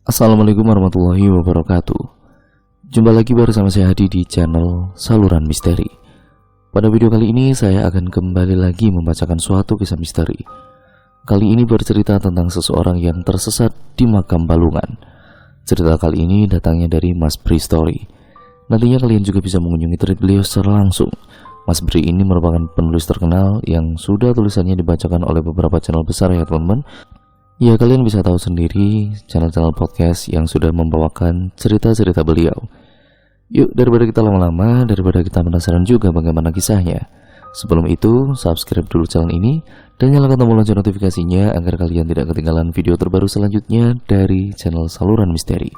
Assalamualaikum warahmatullahi wabarakatuh. Jumpa lagi bersama saya Hadi di channel Saluran Misteri. Pada video kali ini saya akan kembali lagi membacakan suatu kisah misteri. Kali ini bercerita tentang seseorang yang tersesat di makam Balungan. Cerita kali ini datangnya dari Mas Bri Story. Nantinya kalian juga bisa mengunjungi thread beliau secara langsung. Mas Bri ini merupakan penulis terkenal yang sudah tulisannya dibacakan oleh beberapa channel besar ya teman-teman. Ya, kalian bisa tahu sendiri channel-channel podcast yang sudah membawakan cerita-cerita beliau. Yuk, daripada kita lama-lama, daripada kita penasaran juga bagaimana kisahnya, sebelum itu subscribe dulu channel ini dan nyalakan tombol lonceng notifikasinya agar kalian tidak ketinggalan video terbaru selanjutnya dari channel Saluran Misteri.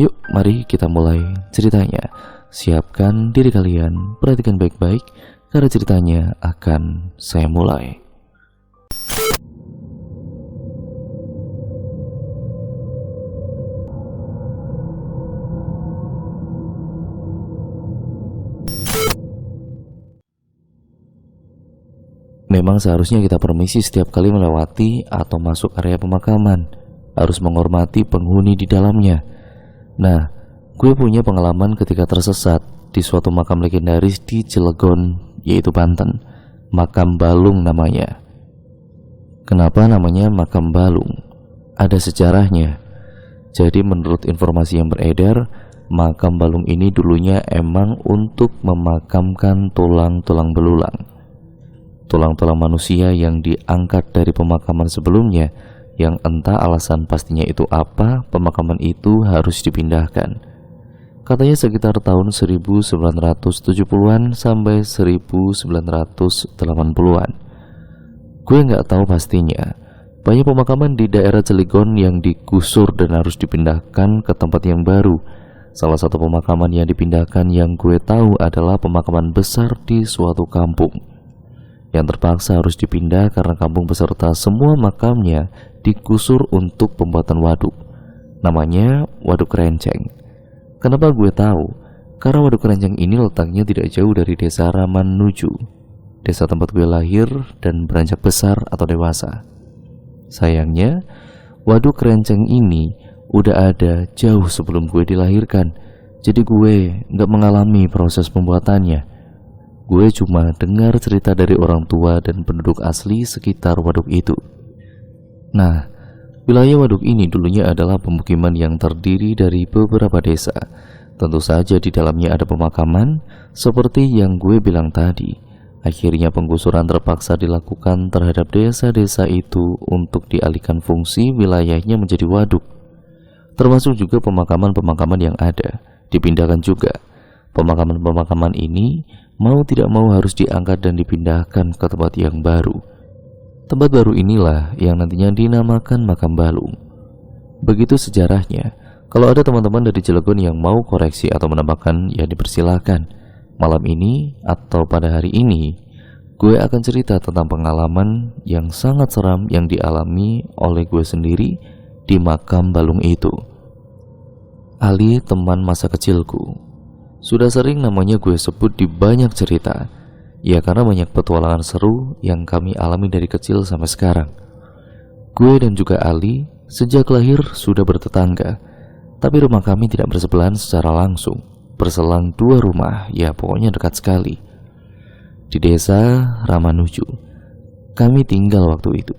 Yuk, mari kita mulai ceritanya. Siapkan diri kalian, perhatikan baik-baik karena ceritanya akan saya mulai. Memang seharusnya kita permisi setiap kali melewati atau masuk area pemakaman. Harus menghormati penghuni di dalamnya. Nah, gue punya pengalaman ketika tersesat di suatu makam legendaris di Cilegon, yaitu Banten. Makam Balung namanya. Kenapa namanya Makam Balung? Ada sejarahnya. Jadi menurut informasi yang beredar, makam Balung ini dulunya emang untuk memakamkan tulang-tulang belulang. Tulang-tulang manusia yang diangkat dari pemakaman sebelumnya, yang entah alasan pastinya itu apa, pemakaman itu harus dipindahkan. Katanya sekitar tahun 1970-an sampai 1980-an. Gue nggak tahu pastinya. Banyak pemakaman di daerah Cilegon yang digusur dan harus dipindahkan ke tempat yang baru. Salah satu pemakaman yang dipindahkan yang gue tahu adalah pemakaman besar di suatu kampung yang terpaksa harus dipindah karena kampung beserta semua makamnya digusur untuk pembuatan waduk. Namanya Waduk Renceng. Kenapa gue tahu? Karena Waduk Renceng ini letaknya tidak jauh dari desa Ramanuju, desa tempat gue lahir dan beranjak besar atau dewasa. Sayangnya, Waduk Renceng ini udah ada jauh sebelum gue dilahirkan. Jadi gue gak mengalami proses pembuatannya. Gue cuma dengar cerita dari orang tua dan penduduk asli sekitar waduk itu. Nah, wilayah waduk ini dulunya adalah pemukiman yang terdiri dari beberapa desa. Tentu saja di dalamnya ada pemakaman, seperti yang gue bilang tadi. Akhirnya penggusuran terpaksa dilakukan terhadap desa-desa itu untuk dialihkan fungsi wilayahnya menjadi waduk. Termasuk juga pemakaman-pemakaman yang ada, dipindahkan juga. Pemakaman-pemakaman ini mau tidak mau harus diangkat dan dipindahkan ke tempat yang baru. Tempat baru inilah yang nantinya dinamakan Makam Balung. Begitu sejarahnya. Kalau ada teman-teman dari Cilegon yang mau koreksi atau menambahkan, ya dipersilahkan. Malam ini atau pada hari ini, gue akan cerita tentang pengalaman yang sangat seram yang dialami oleh gue sendiri di Makam Balung itu. Ali, teman masa kecilku, sudah sering namanya gue sebut di banyak cerita. Ya, karena banyak petualangan seru yang kami alami dari kecil sampai sekarang. Gue dan juga Ali sejak lahir sudah bertetangga, tapi rumah kami tidak bersebelahan secara langsung. Berselang 2 rumah, ya pokoknya dekat sekali. Di desa Ramanuju kami tinggal waktu itu.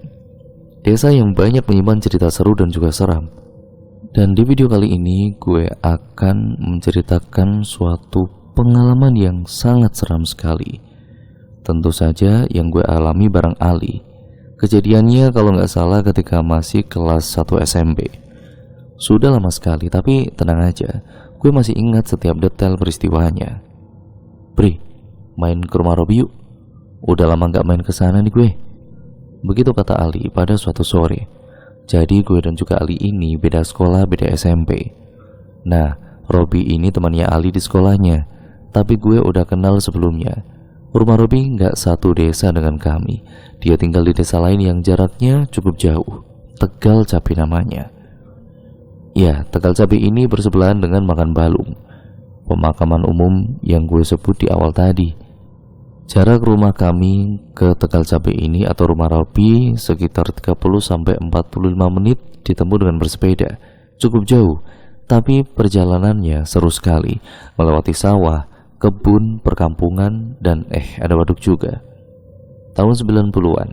Desa yang banyak menyimpan cerita seru dan juga seram. Dan di video kali ini gue akan menceritakan suatu pengalaman yang sangat seram sekali. Tentu saja yang gue alami bareng Ali. Kejadiannya kalau nggak salah ketika masih kelas 1 SMP. Sudah lama sekali, tapi tenang aja, gue masih ingat setiap detail peristiwanya. Bri, main ke rumah Robi yuk. Udah lama nggak main ke sana nih gue. Begitu kata Ali pada suatu sore. Jadi gue dan juga Ali ini beda sekolah, beda SMP. Nah, Robi ini temannya Ali di sekolahnya, tapi gue udah kenal sebelumnya. Rumah Robi nggak satu desa dengan kami. Dia tinggal di desa lain yang jaraknya cukup jauh, Tegal Cabe namanya. Ya, Tegal Cabe ini bersebelahan dengan Makam Balung, pemakaman umum yang gue sebut di awal tadi. Jarak rumah kami ke Tegal Cabe ini atau rumah Robi sekitar 30-45 menit ditempuh dengan bersepeda. Cukup jauh, tapi perjalanannya seru sekali, melewati sawah, kebun, perkampungan, dan ada waduk juga. Tahun 90-an,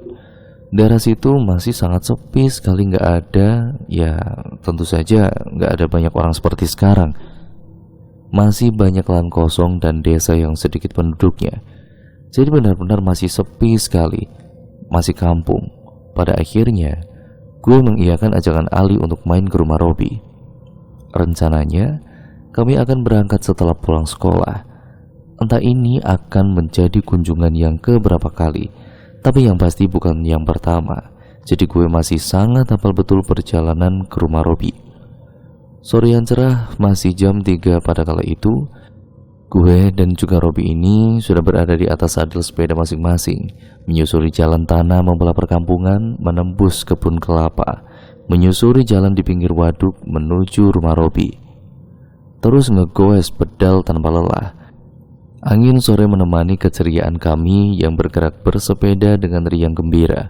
daerah situ masih sangat sepi sekali, nggak ada, ya tentu saja nggak ada banyak orang seperti sekarang. Masih banyak lahan kosong dan desa yang sedikit penduduknya. Jadi benar-benar masih sepi sekali, masih kampung. Pada akhirnya, gue mengiyakan ajakan Ali untuk main ke rumah Robi. Rencananya, kami akan berangkat setelah pulang sekolah. Entah ini akan menjadi kunjungan yang keberapa kali, tapi yang pasti bukan yang pertama. Jadi gue masih sangat hafal betul perjalanan ke rumah Robi. Sore yang cerah, masih jam 3 pada kala itu. Gue dan juga Robi ini sudah berada di atas sadel sepeda masing-masing, menyusuri jalan tanah membelah perkampungan, menembus kebun kelapa, menyusuri jalan di pinggir waduk menuju rumah Robi. Terus ngegoes pedal tanpa lelah. Angin sore menemani keceriaan kami yang bergerak bersepeda dengan riang gembira.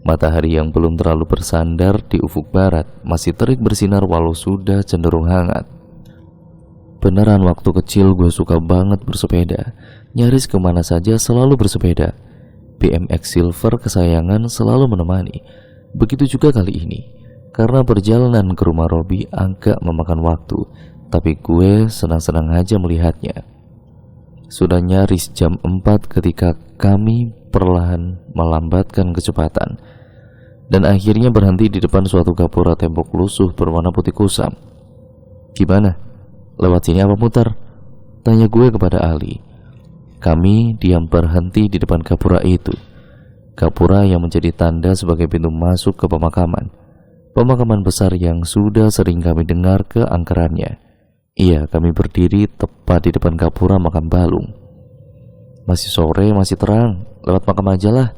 Matahari yang belum terlalu bersandar di ufuk barat masih terik bersinar walau sudah cenderung hangat. Beneran waktu kecil gue suka banget bersepeda. Nyaris kemana saja selalu bersepeda. BMX Silver kesayangan selalu menemani. Begitu juga kali ini. Karena perjalanan ke rumah Robi agak memakan waktu, tapi gue senang-senang aja melihatnya. Sudah nyaris jam 4 ketika kami perlahan melambatkan kecepatan dan akhirnya berhenti di depan suatu gapura tembok lusuh berwarna putih kusam. Gimana? Lewat sini apa muter? Tanya gue kepada Ali. Kami diam berhenti di depan gapura itu. Gapura yang menjadi tanda sebagai pintu masuk ke pemakaman. Pemakaman besar yang sudah sering kami dengar keangkerannya. Iya, kami berdiri tepat di depan gapura makam Balung. Masih sore, masih terang, lewat makam aja lah,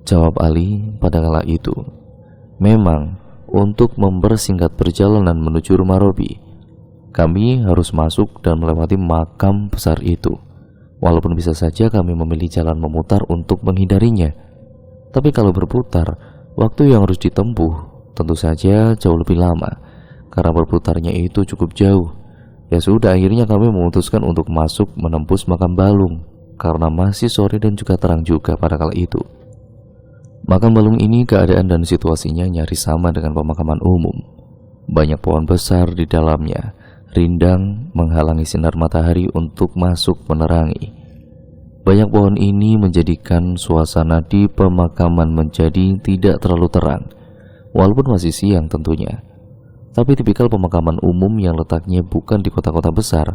jawab Ali pada kala itu. Memang, untuk mempersingkat perjalanan menuju rumah Robi, kami harus masuk dan melewati makam besar itu. Walaupun bisa saja kami memilih jalan memutar untuk menghindarinya. Tapi kalau berputar, waktu yang harus ditempuh tentu saja jauh lebih lama, karena berputarnya itu cukup jauh. Ya sudah, akhirnya kami memutuskan untuk masuk menembus makam Balung, karena masih sore dan juga terang juga pada kala itu. Makam Balung ini keadaan dan situasinya nyaris sama dengan pemakaman umum. Banyak pohon besar di dalamnya, rindang menghalangi sinar matahari untuk masuk menerangi. Banyak pohon ini menjadikan suasana di pemakaman menjadi tidak terlalu terang, walaupun masih siang tentunya. Tapi tipikal pemakaman umum yang letaknya bukan di kota-kota besar,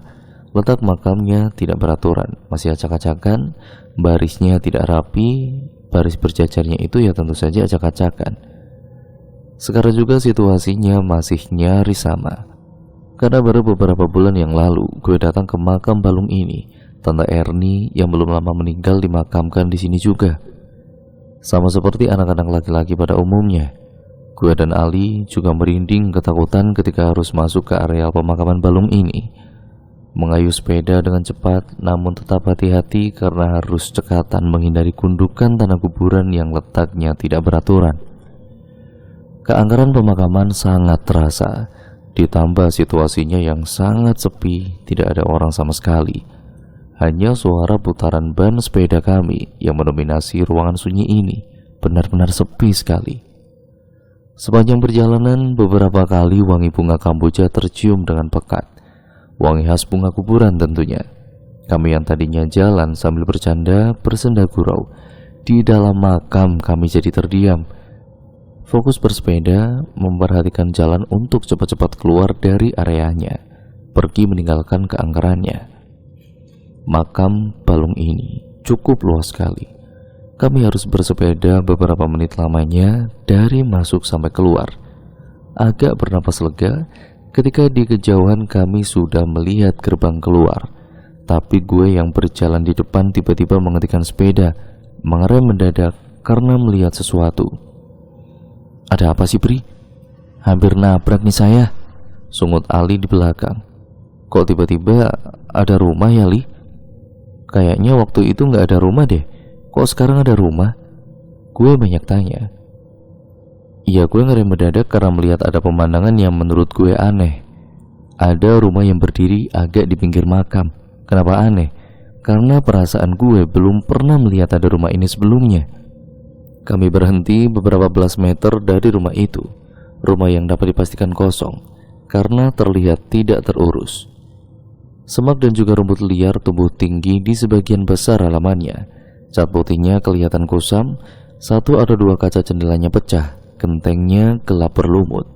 letak makamnya tidak beraturan, masih acak-acakan, barisnya tidak rapi, baris berjajarnya itu ya tentu saja acak-acakan. Sekarang juga situasinya masih nyaris sama. Karena baru beberapa bulan yang lalu gue datang ke makam Balung ini, Tante Erni yang belum lama meninggal dimakamkan di sini juga. Sama seperti anak-anak laki-laki pada umumnya, gue dan Ali juga merinding ketakutan ketika harus masuk ke areal pemakaman Balung ini. Mengayuh sepeda dengan cepat, namun tetap hati-hati karena harus cekatan menghindari gundukan tanah kuburan yang letaknya tidak beraturan. Keangkeran pemakaman sangat terasa, ditambah situasinya yang sangat sepi, tidak ada orang sama sekali. Hanya suara putaran ban sepeda kami yang mendominasi ruangan sunyi ini, benar-benar sepi sekali. Sepanjang perjalanan, beberapa kali wangi bunga kamboja tercium dengan pekat. Wangi khas bunga kuburan tentunya. Kami yang tadinya jalan sambil bercanda bersenda gurau, di dalam makam kami jadi terdiam. Fokus bersepeda, memperhatikan jalan untuk cepat-cepat keluar dari areanya, pergi meninggalkan keangkerannya. Makam Balung ini cukup luas sekali. Kami harus bersepeda beberapa menit lamanya dari masuk sampai keluar. Agak bernapas lega ketika di kejauhan kami sudah melihat gerbang keluar. Tapi gue yang berjalan di depan tiba-tiba menghentikan sepeda, mengerem mendadak karena melihat sesuatu. Ada apa sih, Pri? Hampir nabrak nih saya, sungut Ali di belakang. Kok tiba-tiba ada rumah ya, Li? Kayaknya waktu itu nggak ada rumah deh. Kok sekarang ada rumah? Gue banyak tanya. Ya, gue ngerem mendadak karena melihat ada pemandangan yang menurut gue aneh. Ada rumah yang berdiri agak di pinggir makam. Kenapa aneh? Karena perasaan gue belum pernah melihat ada rumah ini sebelumnya. Kami berhenti beberapa belas meter dari rumah itu. Rumah yang dapat dipastikan kosong karena terlihat tidak terurus. Semak dan juga rumput liar tumbuh tinggi di sebagian besar halamannya. Cat putihnya kelihatan kusam. Satu atau dua kaca jendelanya pecah. Gentengnya gelap berlumut.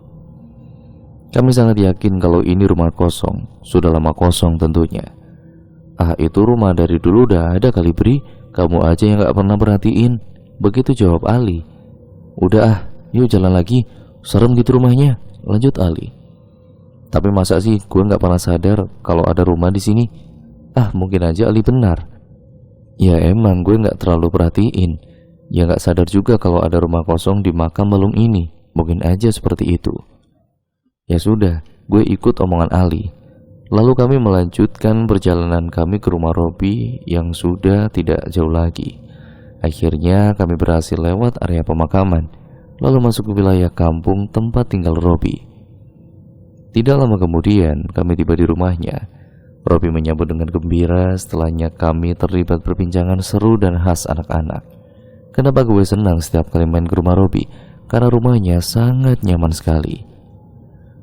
Kami sangat yakin kalau ini rumah kosong. Sudah lama kosong tentunya. Ah, itu rumah dari dulu udah ada kali, Bri. Kamu aja yang gak pernah perhatiin. Begitu jawab Ali. Udah ah, yuk jalan lagi. Serem gitu rumahnya. Lanjut Ali. Tapi masa sih gue gak pernah sadar kalau ada rumah di sini? Ah, mungkin aja Ali benar. Ya emang gue gak terlalu perhatiin. Ya gak sadar juga kalau ada rumah kosong di makam balung ini. Mungkin aja seperti itu. Ya sudah, gue ikut omongan Ali. Lalu kami melanjutkan perjalanan kami ke rumah Robi yang sudah tidak jauh lagi. Akhirnya kami berhasil lewat area pemakaman, lalu masuk ke wilayah kampung tempat tinggal Robi. Tidak lama kemudian kami tiba di rumahnya. Robi menyambut dengan gembira. Setelahnya kami terlibat perbincangan seru dan khas anak-anak. Kenapa gue senang setiap kali main ke rumah Robi? Karena rumahnya sangat nyaman sekali.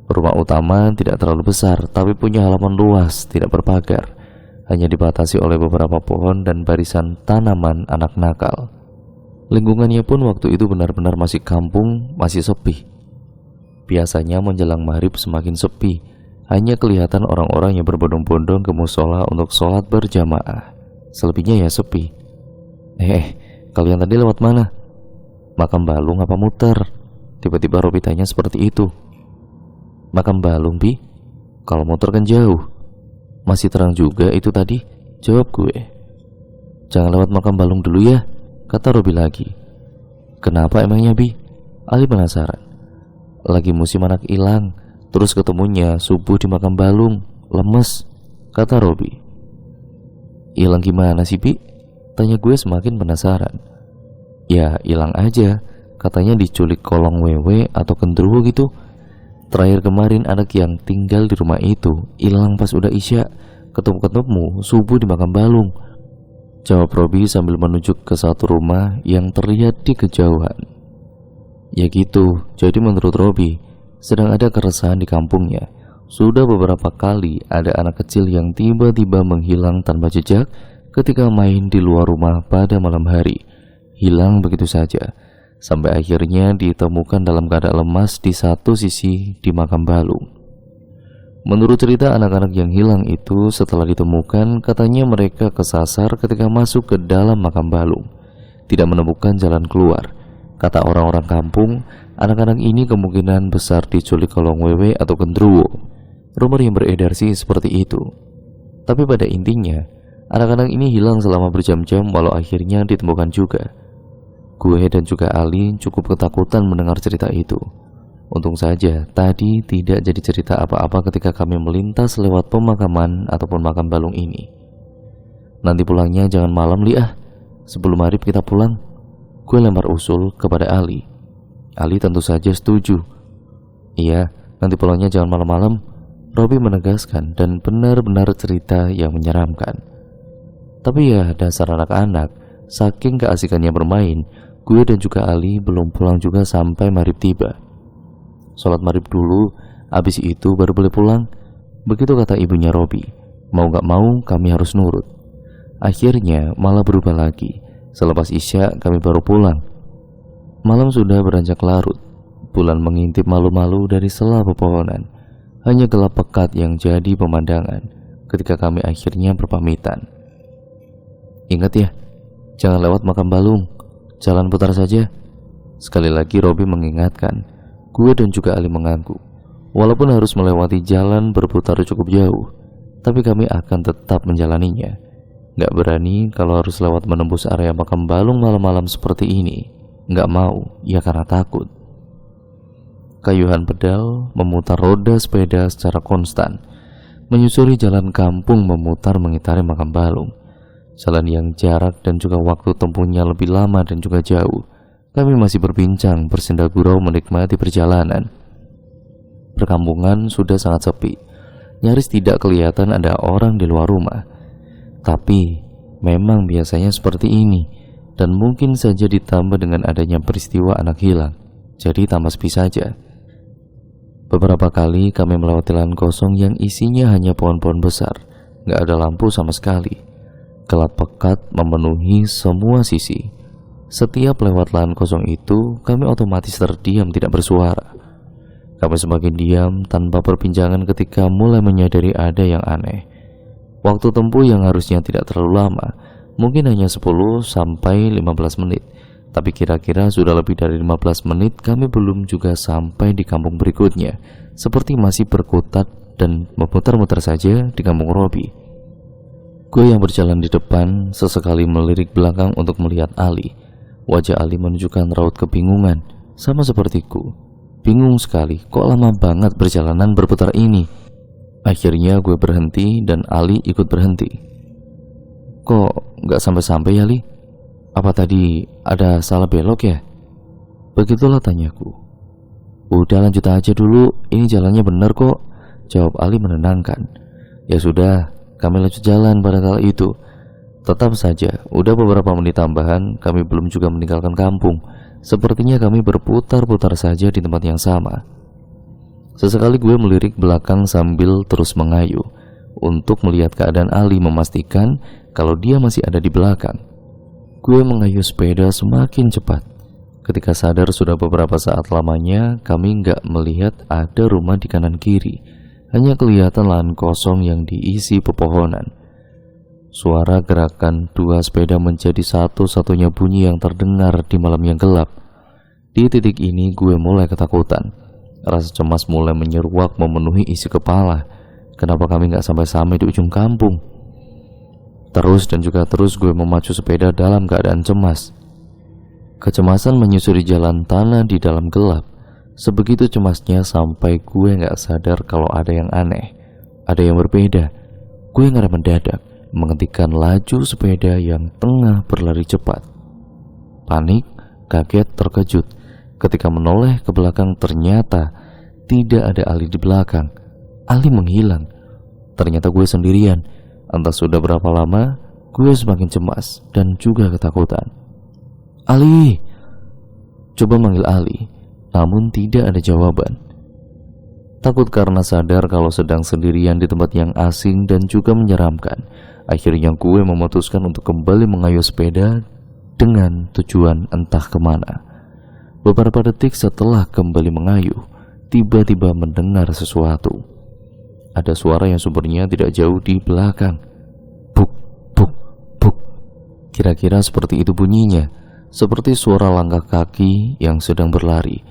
Rumah utama tidak terlalu besar, tapi punya halaman luas, tidak berpagar. Hanya dibatasi oleh beberapa pohon dan barisan tanaman anak nakal. Lingkungannya pun waktu itu benar-benar masih kampung, masih sepi. Biasanya menjelang maghrib semakin sepi. Hanya kelihatan orang-orang yang berbondong-bondong ke musola untuk sholat berjamaah. Selebihnya ya sepi. Kalian tadi lewat mana? Makam balung apa muter? Tiba-tiba Robi tanya seperti itu. Makam balung, Bi? Kalau motor kan jauh. Masih terang juga itu tadi, jawab gue. Jangan lewat makam balung dulu ya, kata Robi lagi. Kenapa emangnya, Bi? Ali penasaran. Lagi musim anak hilang, terus ketemunya subuh di makam balung. Lemes, kata Robi. Hilang gimana sih, Bi? Tanya gue semakin penasaran. Ya hilang aja, katanya diculik kolong wewe atau genderuwo gitu. Terakhir kemarin anak yang tinggal di rumah itu hilang pas udah isya. Ketemu subuh di makam balung, jawab Robi sambil menunjuk ke satu rumah yang terlihat di kejauhan. Ya gitu, jadi menurut Robi sedang ada keresahan di kampungnya. Sudah beberapa kali ada anak kecil yang tiba-tiba menghilang tanpa jejak ketika main di luar rumah pada malam hari. Hilang begitu saja, sampai akhirnya ditemukan dalam keadaan lemas di satu sisi di makam balung. Menurut cerita anak-anak yang hilang itu, setelah ditemukan katanya mereka kesasar ketika masuk ke dalam makam balung, tidak menemukan jalan keluar. Kata orang-orang kampung, anak-anak ini kemungkinan besar diculik kolong wewe atau genderuwo. Rumor yang beredar sih seperti itu. Tapi pada intinya, anak-anak ini hilang selama berjam-jam walau akhirnya ditemukan juga. Gue dan juga Ali cukup ketakutan mendengar cerita itu. Untung saja tadi tidak jadi cerita apa-apa ketika kami melintas lewat pemakaman ataupun makam balung ini. Nanti pulangnya jangan malam, Liah. Sebelum maghrib kita pulang. Gue lempar usul kepada Ali. Ali tentu saja setuju. Iya, nanti pulangnya jangan malam-malam, Robi menegaskan, dan benar-benar cerita yang menyeramkan. Tapi ya dasar anak-anak, saking keasikannya bermain, gue dan juga Ali belum pulang juga sampai maghrib tiba. Sholat maghrib dulu, habis itu baru boleh pulang. Begitu kata ibunya Robi. Mau gak mau kami harus nurut. Akhirnya malah berubah lagi. Selepas isya kami baru pulang. Malam sudah beranjak larut. Bulan mengintip malu-malu dari sela pepohonan. Hanya gelap pekat yang jadi pemandangan ketika kami akhirnya berpamitan. Ingat ya, jangan lewat makam balung. Jalan putar saja. Sekali lagi Robi mengingatkan. Gue dan juga Ali mengangguk. Walaupun harus melewati jalan berputar cukup jauh, tapi kami akan tetap menjalaninya. Gak berani kalau harus lewat menembus area makam balung malam-malam seperti ini. Gak mau, ya karena takut. Kayuhan pedal memutar roda sepeda secara konstan, menyusuri jalan kampung memutar mengitari makam balung. Jalan yang jarak dan juga waktu tempuhnya lebih lama dan juga jauh. Kami masih berbincang, bersenda gurau menikmati perjalanan. Perkampungan sudah sangat sepi. Nyaris tidak kelihatan ada orang di luar rumah. Tapi memang biasanya seperti ini, dan mungkin saja ditambah dengan adanya peristiwa anak hilang, jadi tambah sepi saja. Beberapa kali kami melewati lahan kosong yang isinya hanya pohon-pohon besar. Gak ada lampu sama sekali. Gelap pekat memenuhi semua sisi. Setiap lewat lahan kosong itu, kami otomatis terdiam tidak bersuara. Kami semakin diam tanpa perbincangan ketika mulai menyadari ada yang aneh. Waktu tempuh yang harusnya tidak terlalu lama, mungkin hanya 10-15 menit. Tapi kira-kira sudah lebih dari 15 menit kami belum juga sampai di kampung berikutnya. Seperti masih berkutat dan memutar-mutar saja di kampung Robi. Gue yang berjalan di depan sesekali melirik belakang untuk melihat Ali. Wajah Ali menunjukkan raut kebingungan, sama sepertiku. Bingung sekali, kok lama banget perjalanan berputar ini. Akhirnya gue berhenti dan Ali ikut berhenti. Kok gak sampai-sampai ya, Li? Apa tadi ada salah belok ya? Begitulah tanyaku. Udah lanjut aja dulu, ini jalannya bener kok, jawab Ali menenangkan. Ya sudah, kami lanjut jalan pada kala itu. Tetap saja, udah beberapa menit tambahan, kami belum juga meninggalkan kampung. Sepertinya kami berputar-putar saja di tempat yang sama. Sesekali gue melirik belakang sambil terus mengayuh untuk melihat keadaan Ali, memastikan kalau dia masih ada di belakang. Gue mengayuh sepeda semakin cepat. Ketika sadar sudah beberapa saat lamanya, kami nggak melihat ada rumah di kanan kiri. Hanya kelihatan lahan kosong yang diisi pepohonan. Suara gerakan dua sepeda menjadi satu-satunya bunyi yang terdengar di malam yang gelap. Di titik ini gue mulai ketakutan. Rasa cemas mulai menyeruak memenuhi isi kepala. Kenapa kami gak sampai-sampai di ujung kampung? Terus dan juga terus gue memacu sepeda dalam keadaan cemas. Kecemasan menyusuri jalan tanah di dalam gelap. Sebegitu cemasnya sampai gue gak sadar kalau ada yang aneh, ada yang berbeda. Gue ngerem mendadak, menghentikan laju sepeda yang tengah berlari cepat. Panik, kaget, terkejut. Ketika menoleh ke belakang, ternyata tidak ada Ali di belakang. Ali menghilang. Ternyata gue sendirian. Entah sudah berapa lama, gue semakin cemas dan juga ketakutan. Ali! Coba manggil Ali, namun tidak ada jawaban. Takut karena sadar kalau sedang sendirian di tempat yang asing dan juga menyeramkan, akhirnya gue memutuskan untuk kembali mengayuh sepeda dengan tujuan entah kemana. Beberapa detik setelah kembali mengayuh, tiba-tiba mendengar sesuatu. Ada suara yang sumbernya tidak jauh di belakang. Buk, buk, buk. Kira-kira seperti itu bunyinya, seperti suara langkah kaki yang sedang berlari.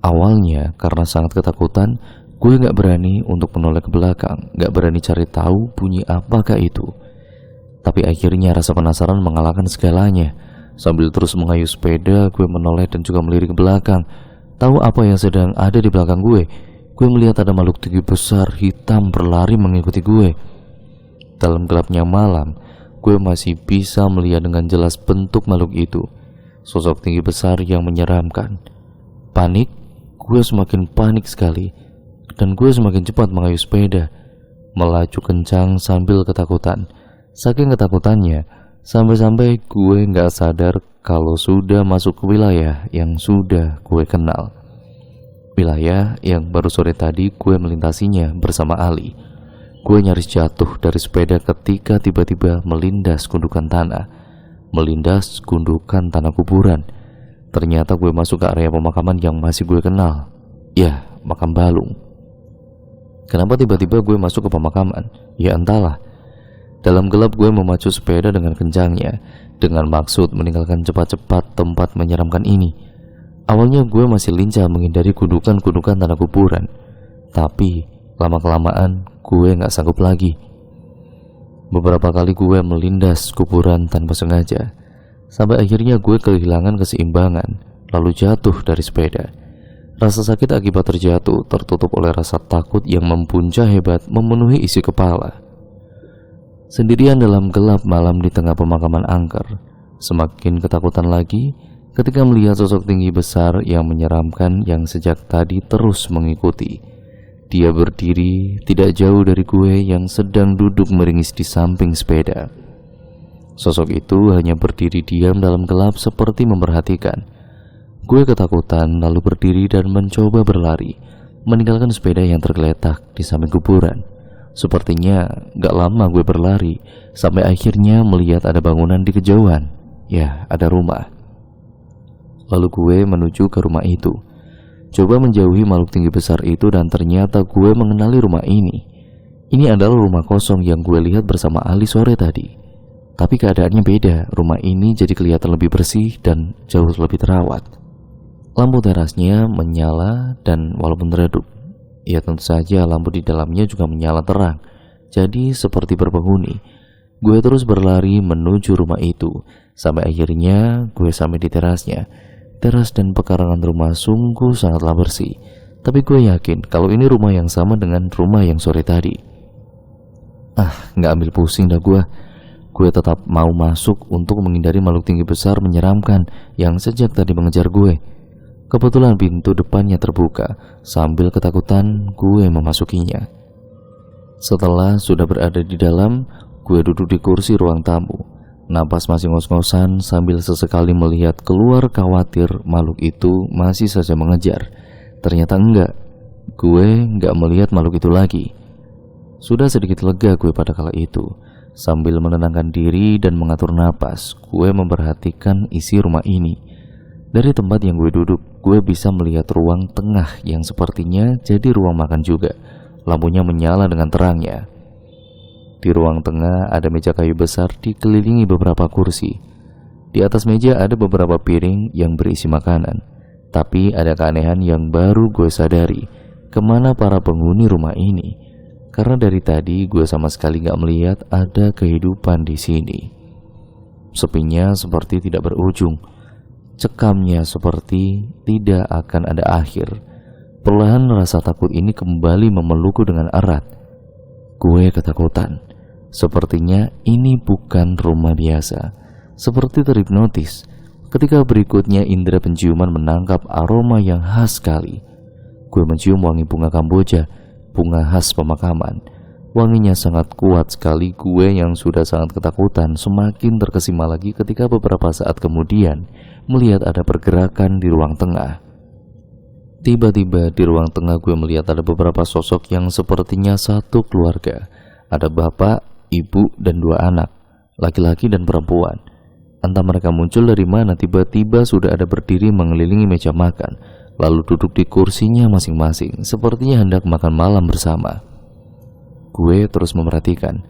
Awalnya karena sangat ketakutan, gue gak berani untuk menoleh ke belakang, gak berani cari tahu bunyi apakah itu. Tapi akhirnya rasa penasaran mengalahkan segalanya. Sambil terus mengayuh sepeda, gue menoleh dan juga melirik ke belakang. Tahu apa yang sedang ada di belakang gue? Gue melihat ada makhluk tinggi besar hitam berlari mengikuti gue. Dalam gelapnya malam, gue masih bisa melihat dengan jelas bentuk makhluk itu. Sosok tinggi besar yang menyeramkan. Panik, gue semakin panik sekali. Dan gue semakin cepat mengayuh sepeda, melaju kencang sambil ketakutan. Saking ketakutannya, sampai-sampai gue gak sadar kalau sudah masuk ke wilayah yang sudah gue kenal. Wilayah yang baru sore tadi gue melintasinya bersama Ali. Gue nyaris jatuh dari sepeda ketika tiba-tiba melindas gundukan tanah. Melindas gundukan tanah kuburan. Ternyata gue masuk ke area pemakaman yang masih gue kenal. Ya, makam Balung. Kenapa tiba-tiba gue masuk ke pemakaman? Ya entahlah. Dalam gelap gue memacu sepeda dengan kencangnya, dengan maksud meninggalkan cepat-cepat tempat menyeramkan ini. Awalnya gue masih lincah menghindari gundukan-gundukan tanah kuburan. Tapi lama-kelamaan gue gak sanggup lagi. Beberapa kali gue melindas kuburan tanpa sengaja, sampai akhirnya gue kehilangan keseimbangan, lalu jatuh dari sepeda. Rasa sakit akibat terjatuh tertutup oleh rasa takut yang mempuncah hebat memenuhi isi kepala. Sendirian dalam gelap malam di tengah pemakaman angker, semakin ketakutan lagi ketika melihat sosok tinggi besar yang menyeramkan yang sejak tadi terus mengikuti. Dia berdiri tidak jauh dari gue yang sedang duduk meringis di samping sepeda. Sosok itu hanya berdiri diam dalam gelap seperti memperhatikan. Gue ketakutan lalu berdiri dan mencoba berlari, meninggalkan sepeda yang tergeletak di samping kuburan. Sepertinya gak lama gue berlari, sampai akhirnya melihat ada bangunan di kejauhan. Ya, ada rumah. Lalu gue menuju ke rumah itu, coba menjauhi makhluk tinggi besar itu, dan ternyata gue mengenali rumah ini. Ini adalah rumah kosong yang gue lihat bersama Ali sore tadi. Tapi keadaannya beda, rumah ini jadi kelihatan lebih bersih dan jauh lebih terawat. Lampu terasnya menyala dan walaupun redup, ya tentu saja lampu di dalamnya juga menyala terang. Jadi seperti berpenghuni. Gue terus berlari menuju rumah itu, sampai akhirnya gue sampai di terasnya. Teras dan pekarangan rumah sungguh sangatlah bersih. Tapi gue yakin kalau ini rumah yang sama dengan rumah yang sore tadi. Gak ambil pusing dah gue. Gue tetap mau masuk untuk menghindari makhluk tinggi besar menyeramkan yang sejak tadi mengejar gue. Kebetulan pintu depannya terbuka. Sambil ketakutan gue memasukinya. Setelah sudah berada di dalam, gue duduk di kursi ruang tamu. Napas masih ngos-ngosan sambil sesekali melihat keluar, khawatir makhluk itu masih saja mengejar. Ternyata enggak. Gue enggak melihat makhluk itu lagi. Sudah sedikit lega gue pada kala itu. Sambil menenangkan diri dan mengatur napas, gue memperhatikan isi rumah ini. Dari tempat yang gue duduk, gue bisa melihat ruang tengah yang sepertinya jadi ruang makan juga. Lampunya menyala dengan terangnya. Di ruang tengah ada meja kayu besar dikelilingi beberapa kursi. Di atas meja ada beberapa piring yang berisi makanan. Tapi ada keanehan yang baru gue sadari. Kemana para penghuni rumah ini? Karena dari tadi gue sama sekali gak melihat ada kehidupan di sini. Sepinya seperti tidak berujung. Cekamnya seperti tidak akan ada akhir. Perlahan rasa takut ini kembali memelukku dengan erat. Gue ketakutan. Sepertinya ini bukan rumah biasa. Seperti terhipnotis. Ketika berikutnya indera penciuman menangkap aroma yang khas sekali. Gue mencium wangi bunga Kamboja, bunga khas pemakaman. Wanginya sangat kuat sekali. Gue yang sudah sangat ketakutan semakin terkesima lagi ketika beberapa saat kemudian melihat ada pergerakan di ruang tengah. Tiba-tiba di ruang tengah gue melihat ada beberapa sosok yang sepertinya satu keluarga. Ada bapak, ibu, dan dua anak, laki-laki dan perempuan. Entah mereka muncul dari mana, tiba-tiba sudah ada berdiri mengelilingi meja makan, lalu duduk di kursinya masing-masing, sepertinya hendak makan malam bersama. Gue terus memperhatikan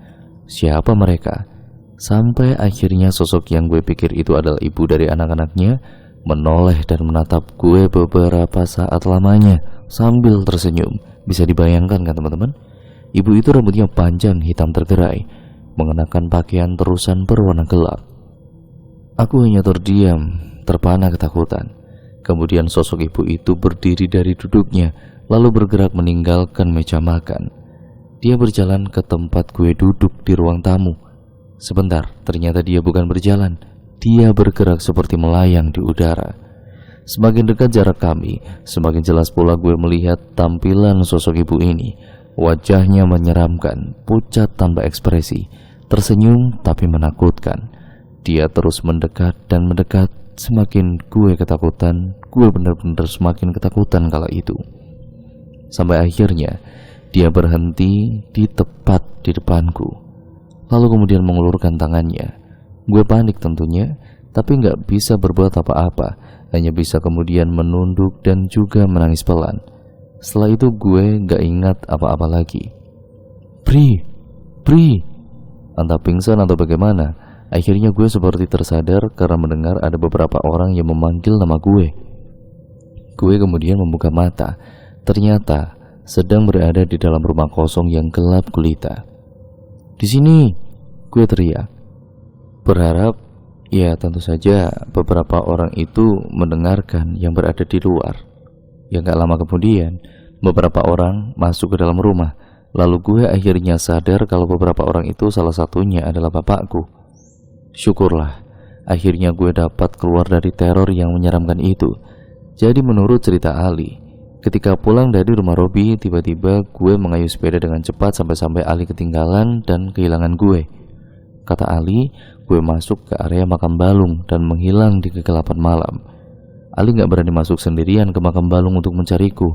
siapa mereka, sampai akhirnya sosok yang gue pikir itu adalah ibu dari anak-anaknya menoleh dan menatap gue beberapa saat lamanya sambil tersenyum. Bisa dibayangkan kan teman-teman? Ibu itu rambutnya panjang hitam tergerai, mengenakan pakaian terusan berwarna gelap. Aku hanya terdiam, terpana ketakutan. Kemudian sosok ibu itu berdiri dari duduknya, lalu bergerak meninggalkan meja makan. Dia berjalan ke tempat gue duduk di ruang tamu. Sebentar, ternyata dia bukan berjalan. Dia bergerak seperti melayang di udara. Semakin dekat jarak kami, semakin jelas pula gue melihat tampilan sosok ibu ini. Wajahnya menyeramkan, pucat tanpa ekspresi, tersenyum tapi menakutkan. Dia terus mendekat dan mendekat. Semakin gue ketakutan, gue benar-benar semakin ketakutan kala itu. Sampai akhirnya dia berhenti di tepat di depanku, lalu kemudian mengulurkan tangannya. Gue panik tentunya, tapi gak bisa berbuat apa-apa, hanya bisa kemudian menunduk dan juga menangis pelan. Setelah itu gue gak ingat apa-apa lagi. Pri, entah pingsan atau bagaimana, akhirnya gue seperti tersadar karena mendengar ada beberapa orang yang memanggil nama gue. Gue kemudian membuka mata, ternyata sedang berada di dalam rumah kosong yang gelap gulita. Di sini, gue teriak. Berharap, ya tentu saja beberapa orang itu mendengarkan yang berada di luar. Ya gak lama kemudian, beberapa orang masuk ke dalam rumah. Lalu gue akhirnya sadar kalau beberapa orang itu salah satunya adalah bapakku. Syukurlah, Akhirnya gue dapat keluar dari teror yang menyeramkan itu. Jadi menurut cerita Ali, ketika pulang dari rumah Robi, tiba-tiba gue mengayuh sepeda dengan cepat sampai Ali ketinggalan dan kehilangan gue. Kata Ali, gue masuk ke area makam Balung dan menghilang di kegelapan malam. Ali gak berani masuk sendirian ke makam Balung untuk mencariku.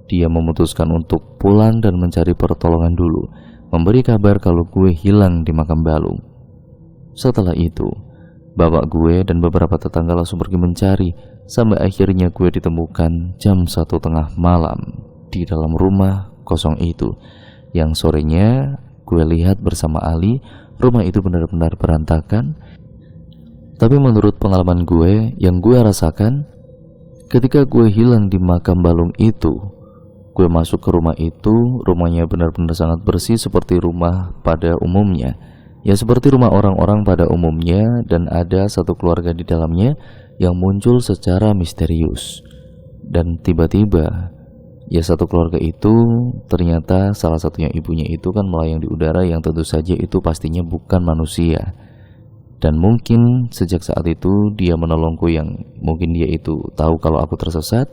Dia memutuskan untuk pulang dan mencari pertolongan dulu, memberi kabar kalau gue hilang di makam Balung. Setelah itu, bapak gue dan beberapa tetangga langsung pergi mencari, sampai akhirnya gue ditemukan jam 1:30 malam di dalam rumah kosong itu. Yang sorenya gue lihat bersama Ali, rumah itu benar-benar berantakan. Tapi menurut pengalaman gue, yang gue rasakan ketika gue hilang di makam Balung itu, gue masuk ke rumah itu, rumahnya benar-benar sangat bersih seperti rumah pada umumnya. Ya seperti rumah orang-orang pada umumnya, dan ada satu keluarga di dalamnya yang muncul secara misterius. Dan tiba-tiba, ya satu keluarga itu ternyata salah satunya ibunya itu kan melayang di udara, yang tentu saja itu pastinya bukan manusia. Dan mungkin sejak saat itu dia menolongku, yang mungkin dia itu tahu kalau aku tersesat,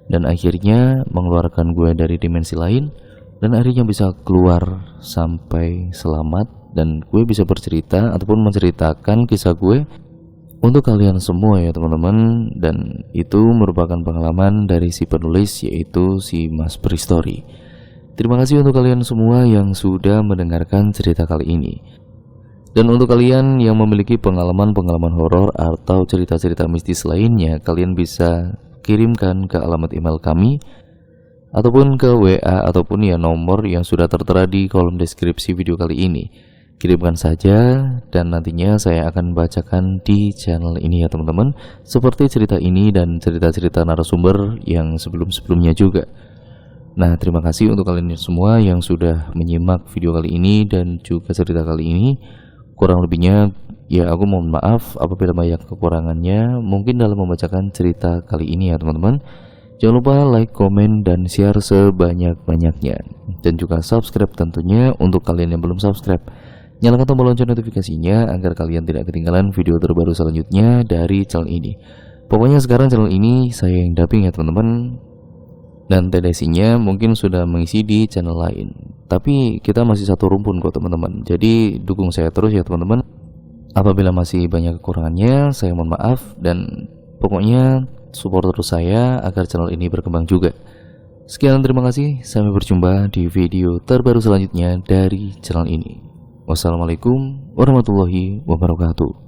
dan akhirnya mengeluarkan gue dari dimensi lain, dan akhirnya bisa keluar sampai selamat. Dan gue bisa bercerita ataupun menceritakan kisah gue untuk kalian semua ya teman-teman. Dan itu merupakan pengalaman dari si penulis, yaitu si Mas Prehistory. Terima kasih untuk kalian semua yang sudah mendengarkan cerita kali ini. Dan untuk kalian yang memiliki pengalaman-pengalaman horor atau cerita-cerita mistis lainnya, kalian bisa kirimkan ke alamat email kami ataupun ke WA ataupun ya nomor yang sudah tertera di kolom deskripsi video kali ini. Kirimkan saja dan nantinya saya akan bacakan di channel ini ya teman-teman, seperti cerita ini dan cerita-cerita narasumber yang sebelum-sebelumnya juga. Nah, terima kasih untuk kalian semua yang sudah menyimak video kali ini dan juga cerita kali ini. Kurang lebihnya ya aku mohon maaf apabila banyak kekurangannya mungkin dalam membacakan cerita kali ini ya teman-teman. Jangan lupa like, komen, dan share sebanyak-banyaknya, dan juga subscribe tentunya untuk kalian yang belum subscribe. Nyalakan tombol lonceng notifikasinya agar kalian tidak ketinggalan video terbaru selanjutnya dari channel ini. Pokoknya sekarang channel ini saya yang damping ya teman-teman, dan tendensinya mungkin sudah mengisi di channel lain, tapi kita masih satu rumpun kok teman-teman. Jadi dukung saya terus ya teman-teman. Apabila masih banyak kekurangannya saya mohon maaf, dan pokoknya support terus saya agar channel ini berkembang juga. Sekian, terima kasih, sampai berjumpa di video terbaru selanjutnya dari channel ini. Wassalamualaikum warahmatullahi wabarakatuh.